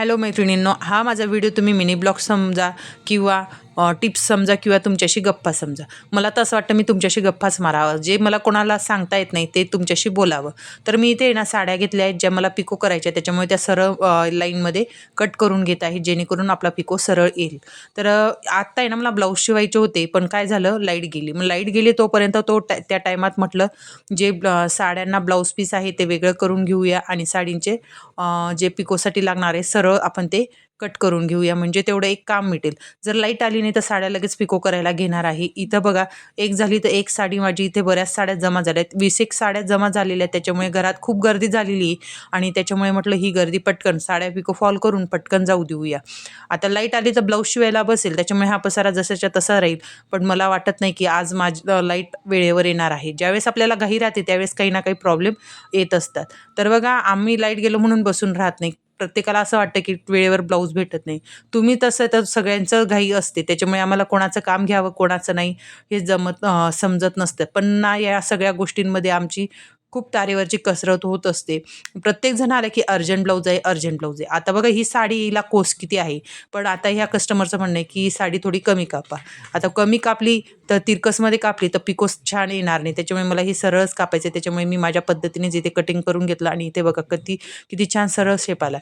Hello मैत्रिणींनो, हा माझा व्हिडिओ तुम्ही मिनी ब्लॉग समजा किंवा टिप्स समजा किंवा तुमच्याशी गप्पा समजा. मला तर असं वाटतं मी तुमच्याशी गप्पाच मारावं. जे मला कोणाला सांगता येत नाही ते तुमच्याशी बोलावं. तर मी इथे ना साड्या घेतल्या आहेत ज्या मला पिको करायच्या, त्याच्यामुळे त्या सरळ लाईनमध्ये कट करून घेत आहे, जेणेकरून आपला पिको सरळ येईल. तर आत्ता आहे ना मला ब्लाऊज शिवायचे होते, पण काय झालं, लाईट गेली. मग लाईट गेली तोपर्यंत त्या टायमात म्हटलं जे साड्यांना ब्लाऊज पीस आहे ते वेगळं करून घेऊया आणि साडींचे जे पिकोसाठी लागणार आहे सरळ आपण ते कट करून घेऊया, म्हणजे तेवढं एक काम मिटेल. जर लाईट आली नाही तर साड्या लगेच पिको करायला घेणार आहे. इथं बघा, एक झाली तर एक साडी माझी इथे बऱ्याच साड्या जमा झाल्या आहेत. 20 एक साड्या जमा झालेल्या आहेत. त्याच्यामुळे घरात खूप गर्दी झालेली आहे आणि त्याच्यामुळे म्हटलं ही गर्दी पटकन साड्या पिको फॉल करून पटकन जाऊ देऊया. आता लाईट आली तर ब्लाऊज शिवायला बसेल, त्याच्यामुळे हा पसारा जसाच्या तसा राहील. पण मला वाटत नाही की आज माझं लाईट वेळेवर येणार आहे. ज्यावेळेस आपल्याला घाई राहते त्यावेळेस काही ना काही प्रॉब्लेम येत असतात. तर बघा, आम्ही लाईट गेलो म्हणून बसून राहत नाही. प्रत्येकाला असं वाटतं की वेळेवर ब्लाऊज भेटत नाही. तुम्ही तसं तर सगळ्यांचं घाई असते, त्याच्यामुळे आम्हाला कोणाचं काम घ्यावं कोणाचं नाही हे समजत नसतं. पण ना या सगळ्या गोष्टींमध्ये आमची खूप तारेवरची कसरत होत असते. प्रत्येक जण आला की अर्जंट ब्लाऊज आहे, अर्जंट ब्लाऊज आहे. आता बघा ही साडीला कोस किती आहे, पण आता ह्या कस्टमरचं म्हणणं आहे की ही साडी थोडी कमी कापा. आता कमी कापली तर तिरकसमध्ये कापली तर पिकोस छान येणार नाही. त्याच्यामुळे मला ही सरळच कापायचं आहे. त्याच्यामुळे मी माझ्या पद्धतीनेच इथे कटिंग करून घेतलं आणि इथे बघा किती छान सरळ शेप आला.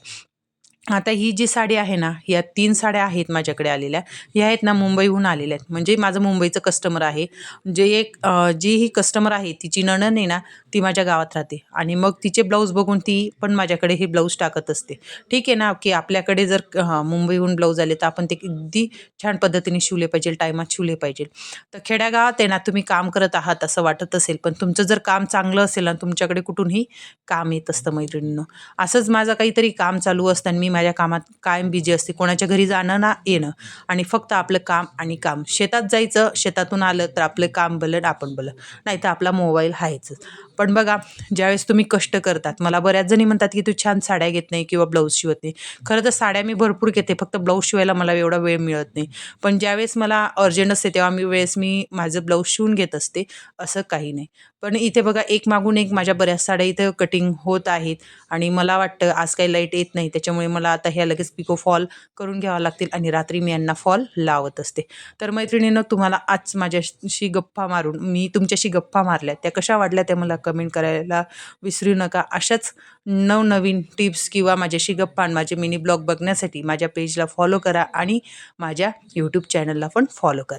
आता ही जी साडी आहे ना, या 3 साड्या आहेत माझ्याकडे आलेल्या. ह्या आहेत ना मुंबईहून आलेल्या आहेत. म्हणजे माझं मुंबईचं कस्टमर आहे. जी ही कस्टमर आहे तिची नणंद आहे ना, ती माझ्या गावात राहते आणि मग तिचे ब्लाऊज बघून ती पण माझ्याकडे हे ब्लाऊज टाकत असते. ठीक आहे ना, की आपल्याकडे जर मुंबईहून ब्लाऊज आले तर आपण ते अगदी छान पद्धतीने शिवले पाहिजे, टाईमात शिवले पाहिजे. तर खेड्यागावात आहे ना, तुम्ही काम करत आहात असं वाटत असेल, पण तुमचं जर काम चांगलं असेल ना, तुमच्याकडे कुठूनही काम येत असतं मैत्रिणींनो. असंच माझं काहीतरी काम चालू असतं आणि मी माझ्या कामात कायम बिझी असते. कोणाच्या घरी जाणं ना येणं आणि फक्त आपलं काम आणि काम. शेतात जायचं, शेतातून आलं तर आपलं काम भलं आपण भलं, नाहीतर आपला मोबाईल आहेच. पण बघा, ज्यावेळेस तुम्ही कष्ट करतात, मला बऱ्याच जणी म्हणतात की तू छान साड्या घेत नाही किंवा ब्लाऊज शिवत नाही. खरं तर साड्या मी भरपूर घेते, फक्त ब्लाऊज शिवायला मला एवढा वेळ मिळत नाही. पण ज्यावेळेस मला अर्जंट असते तेव्हा मी माझं ब्लाऊज शिवून घेत असते, असं काही नाही. पण इथे बघा, एक मागून एक माझ्या बऱ्याच साड्या इथं कटिंग होत आहेत आणि मला वाटतं आज काही लाईट येत नाही, त्याच्यामुळे मला आता ह्या लगेच पिको फॉल करून घ्यावं लागतील आणि रात्री मी यांना फॉल लावत असते. तर मैत्रिणींनो, तुम्हाला आज माझ्याशी गप्पा मारून मी तुमच्याशी गप्पा मारल्या त्या कशा वाटल्या त्या मला कमेंट करायला विसरू नका. अशाच नवनवीन टिप्स किंवा माझ्याशी गप्पा आणि माझे मिनी ब्लॉग बघण्यासाठी माझ्या पेजला फॉलो करा आणि माझ्या यूट्यूब चॅनलला पण फॉलो करा.